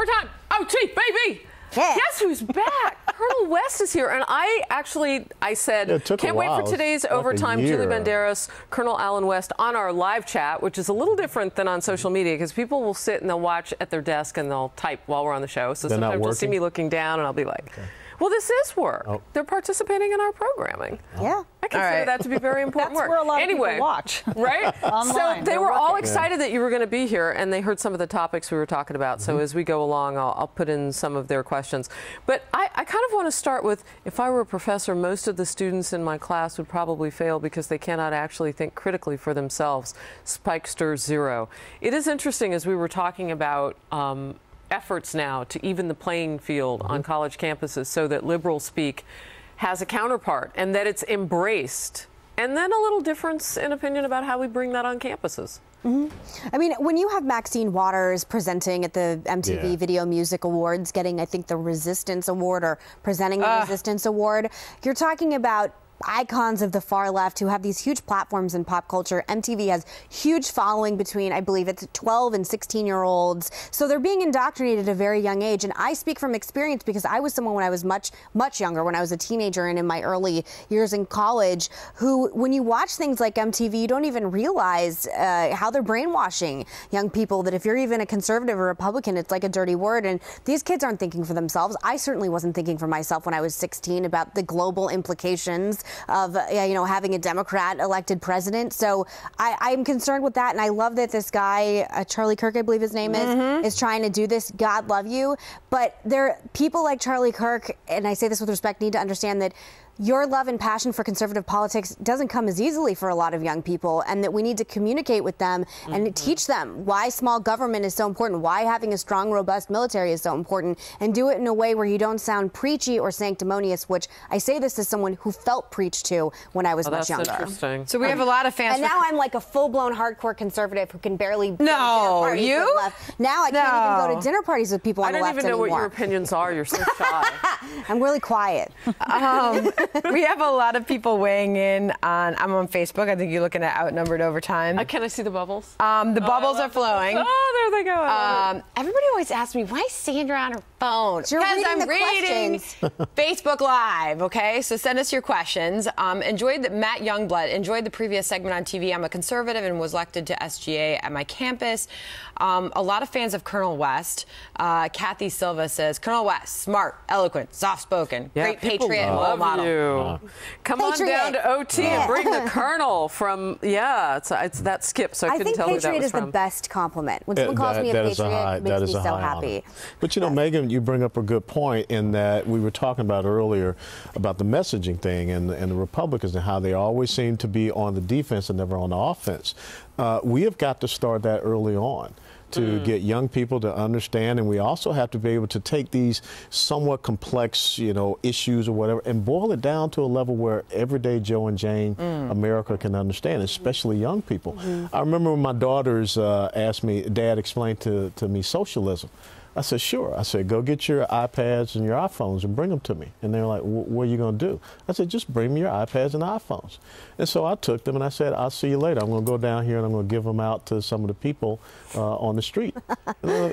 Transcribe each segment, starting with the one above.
overtime. OT, baby. Yeah. Guess who's back? Colonel West is here. And I said, can't wait for today's overtime. Julie Banderas, Colonel Alan West on our live chat, which is a little different than on social media because people will sit and they'll watch at their desk and they'll type while we're on the show. So sometimes they'll see me looking down and I'll be like, well, this is work. Oh. They're participating in our programming. Yeah. I consider that to be very important work. That's where a lot of people watch. Right? Online. So they were all excited that you were going to be here, and they heard some of the topics we were talking about. So as we go along, I'll put in some of their questions. But I kind of want to start with, if I were a professor, most of the students in my class would probably fail because they cannot actually think critically for themselves. Spikester 0. It is interesting, as we were talking about efforts now to even the playing field on college campuses so that liberal speak has a counterpart and that it's embraced. And then a little difference in opinion about how we bring that on campuses. I mean, when you have Maxine Waters presenting at the MTV Video Music Awards, getting, I think, the Resistance Award or presenting the Resistance Award, you're talking about icons of the far left who have these huge platforms in pop culture. MTV has huge following between, I believe it's 12 and 16-year-olds. So they're being indoctrinated at a very young age. And I speak from experience because I was someone when I was much younger, when I was a teenager and in my early years in college, who, when you watch things like MTV, you don't even realize how they're brainwashing young people, that if you're even a conservative or Republican, it's like a dirty word. And these kids aren't thinking for themselves. I certainly wasn't thinking for myself when I was 16 about the global implications of having a Democrat elected president. So I'm concerned with that, and I love that this guy Charlie Kirk, I believe his name is trying to do this. God love you, but there people like Charlie Kirk, and I say this with respect, need to understand that your love and passion for conservative politics doesn't come as easily for a lot of young people, and that we need to communicate with them and teach them why small government is so important, why having a strong, robust military is so important, and do it in a way where you don't sound preachy or sanctimonious, which I say this as someone who felt preached to when I was much younger. Interesting. So we have a lot of fans. And now I'm like a full-blown hardcore conservative who can barely No, go to dinner parties you? with left. Now I can't even go to dinner parties with people on the left I don't even know anymore. what your opinions are. You're so shy. I'm really quiet. We have a lot of people weighing in on, I'm on Facebook. I think you're looking at Outnumbered Overtime. Can I see the bubbles? The bubbles are flowing. Oh, there they go. Everybody always asks me, why is Sandra on her phone? You're Because reading I'm the reading Facebook Live, okay? So send us your questions. Matt Youngblood enjoyed the previous segment on TV. I'm a conservative and was elected to SGA at my campus. A lot of fans of Colonel West. Kathy Silva says, Colonel West, smart, eloquent, soft-spoken, great patriot and role model. You. Come on down to OT and bring the Colonel from, it's that skip, so I couldn't tell who that was from. I think patriot is the best compliment. When someone calls me a patriot, it makes me so happy. But Megan, you bring up a good point in that we were talking about earlier about the messaging thing and the Republicans and how they always seem to be on the defense and never on the offense. We have got to start that early on to get young people to understand, and we also have to be able to take these somewhat complex, issues or whatever, and boil it down to a level where everyday Joe and Jane America can understand, especially young people. I remember when my daughters asked me, Dad, explain to me socialism. I said, sure. I said, go get your iPads and your iPhones and bring them to me. And they're like, what are you going to do? I said, just bring me your iPads and iPhones. And so I took them and I said, I'll see you later. I'm going to go down here and I'm going to give them out to some of the people on the street.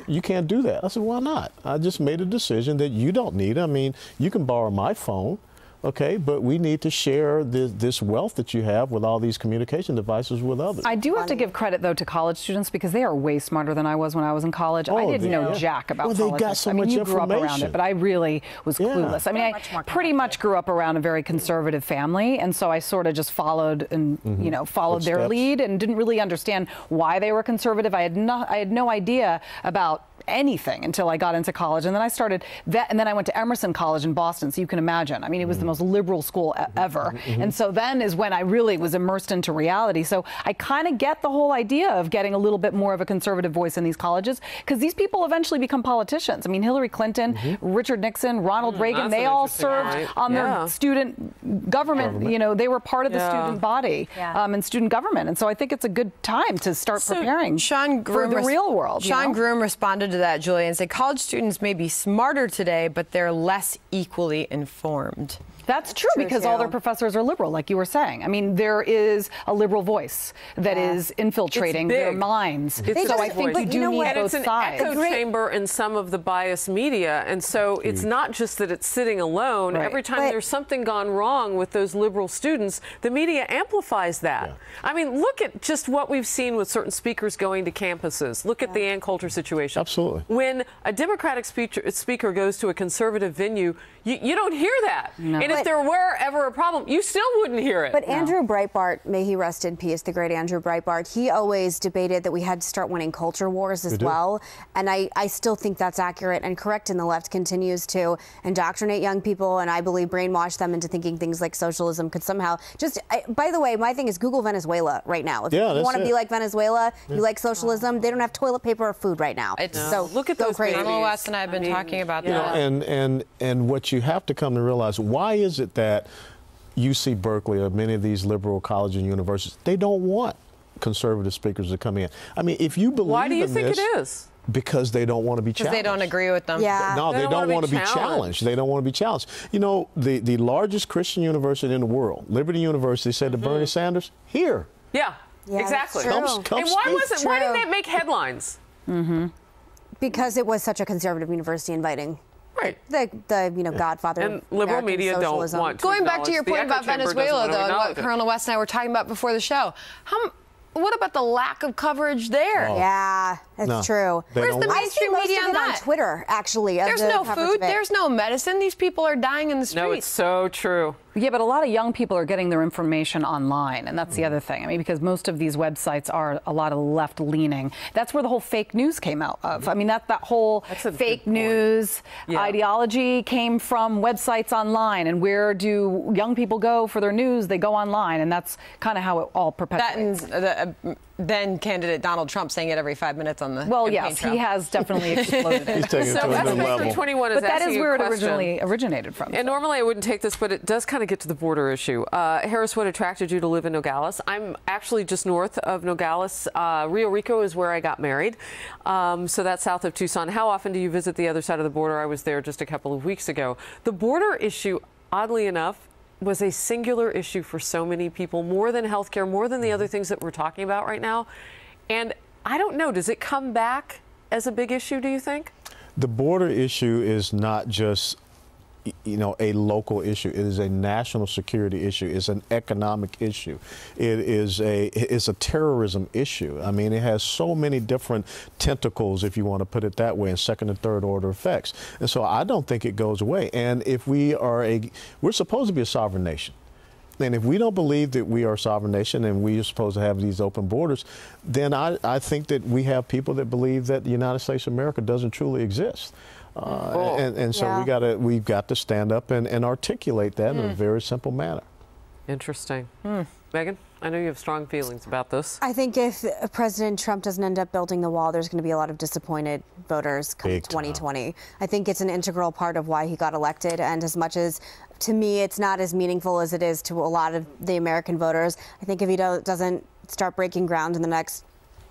You can't do that. I said, why not? I just made a decision that you don't need it. I mean, you can borrow my phone. Okay, but we need to share this wealth that you have with all these communication devices with others. I do have to give credit, though, to college students because they are way smarter than I was when I was in college. I didn't know jack about politics. They got so much you grew up around it, but I really was clueless. I mean, I pretty much grew up around a very conservative family, and so I sort of just followed and followed their lead and didn't really understand why they were conservative. I had no idea about anything until I got into college, and then I started that, and then I went to Emerson College in Boston, so you can imagine. I mean, it was the most liberal school ever, and so then is when I really was immersed into reality. So I kind of get the whole idea of getting a little bit more of a conservative voice in these colleges, because these people eventually become politicians. I mean, Hillary Clinton, Richard Nixon, Ronald Reagan, they all served on the student government. They were part of the student body and student government, and so I think it's a good time to start preparing for the real world. Sean Groom responded to that, Julie, and said college students may be smarter today, but they're less equally informed. That's true because all their professors are liberal, like you were saying. I mean, there is a liberal voice that is infiltrating their minds. So I think you do need both sides. It's an echo chamber in some of the biased media, and so it's not just that it's sitting alone. Right. Every time there's something gone wrong with those liberal students, the media amplifies that. Yeah. I mean, look at just what we've seen with certain speakers going to campuses. Look at the Ann Coulter situation. Absolutely. When a Democratic speaker goes to a conservative venue, you don't hear that. No. And if there were ever a problem, you still wouldn't hear it. But Andrew Breitbart, may he rest in peace, the great Andrew Breitbart, he always debated that we had to start winning culture wars as well. And I still think that's accurate and correct, and the left continues to indoctrinate young people and I believe brainwash them into thinking things like socialism could somehow by the way, my thing is Google Venezuela right now. If you want to be like Venezuela, you like socialism, they don't have toilet paper or food right now. So look at those crazy. Donald West and I have been talking about that. And what you have to come to realize, why is it that UC Berkeley or many of these liberal colleges and universities, they don't want conservative speakers to come in? I mean, if you believe why do you think it is? Because they don't want to be challenged. Because they don't agree with them. Yeah. No, they don't want to be challenged. They don't want to be challenged. You know, the largest Christian university in the world, Liberty University, said to Bernie Sanders, here. Yeah, exactly. Come and why didn't that make headlines? Because it was such a conservative university inviting. Right. The godfather and liberal media socialism. don't want to. Going back to your point about Venezuela, though, and what Colonel West and I were talking about before the show, what about the lack of coverage there? Yeah, that's true. Where's the mainstream media on that? On Twitter, actually. There's no food. There's no medicine. These people are dying in the streets. No, it's so true. Yeah, but a lot of young people are getting their information online, and that's the other thing. I mean, because most of these websites are a lot of left-leaning. That's where the whole fake news came out of. I mean, that whole fake news ideology came from websites online. And where do young people go for their news? They go online, and that's kind of how it all perpetuates. That and then candidate Donald Trump saying it every 5 minutes on the campaign trail. He has definitely exploded it. He's taking it to a new level. 21 is but that is where it originally originated from. And normally I wouldn't take this, but it does kind of get to the border issue. Harris, what attracted you to live in Nogales? I'm actually just north of Nogales. Rio Rico is where I got married. So that's south of Tucson. How often do you visit the other side of the border? I was there just a couple of weeks ago. The border issue, oddly enough, was a singular issue for so many people, more than healthcare, more than the other things that we're talking about right now. And I don't know, does it come back as a big issue, do you think? The border issue is not just, a local issue. It is a national security issue. It's an economic issue. It's a terrorism issue. I mean, it has so many different tentacles, if you want to put it that way, and second and third order effects. And so I don't think it goes away. And if we're supposed to be a sovereign nation. And if we don't believe that we are a sovereign nation and we are supposed to have these open borders, then I think that we have people that believe that the United States of America doesn't truly exist. And so we've got to stand up and articulate that in a very simple manner. Interesting. Megan, I know you have strong feelings about this. I think if President Trump doesn't end up building the wall, there's going to be a lot of disappointed voters come 2020. I think it's an integral part of why he got elected. And as much as, to me, it's not as meaningful as it is to a lot of the American voters, I think if he doesn't start breaking ground in the next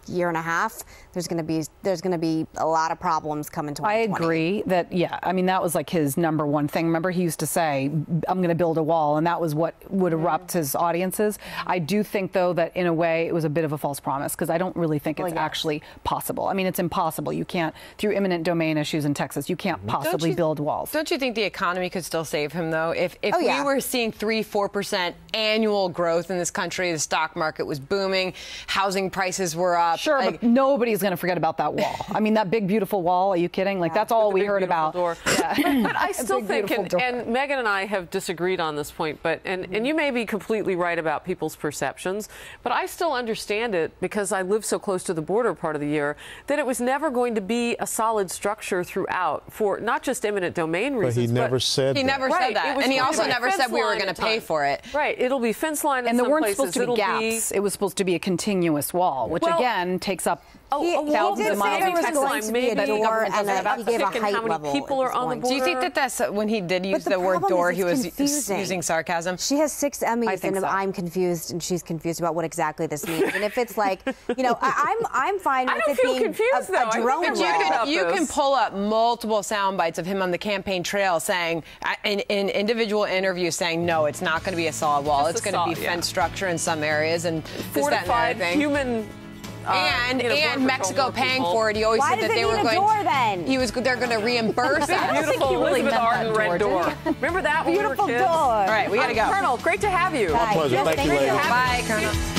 year and a half, there's going to be a lot of problems coming to 2020. I agree that, I mean, that was like his number one thing. Remember, he used to say, I'm going to build a wall, and that was what would erupt his audiences. I do think, though, that in a way it was a bit of a false promise, because I don't really think it's actually possible. I mean, it's impossible. You can't, through eminent domain issues in Texas, you can't possibly build walls. Don't you think the economy could still save him, though? If we were seeing 3-4% annual growth in this country, the stock market was booming, housing prices were up. Sure, but nobody's going to forget about that wall. I mean, that big, beautiful wall, are you kidding? Like, that's all we heard about. Yeah. But I still think, and Megan and I have disagreed on this point, but and you may be completely right about people's perceptions, but I still understand it, because I live so close to the border part of the year, that it was never going to be a solid structure throughout for not just eminent domain reasons. But he never said that. He never said that. And he also never said we were going to pay for it. Right. It'll be fence line in some places. And there weren't supposed to be gaps. It was supposed to be a continuous wall, which, again, again takes up thousands of miles of text line. Maybe the door, and then he gave a height how many level. people are on the border. Do you think that that's when he did use the word door, he was using sarcasm? She has 6 Emmys, and I'm confused, and she's confused about what exactly this means. And if it's like, you know, I'm fine with it being a drone. You can pull up multiple sound bites of him on the campaign trail saying, in individual interviews, saying, no, it's not going to be a solid wall. It's going to be fence structure in some areas and fortified human. And Mexico paying for it. He always said that they were going. Door, then? They're going to reimburse us. Beautiful Elizabeth Arden red door. Remember that? Beautiful door. All right, we got to go. Colonel, great to have you. My pleasure. Thank you, ladies. Bye, Colonel.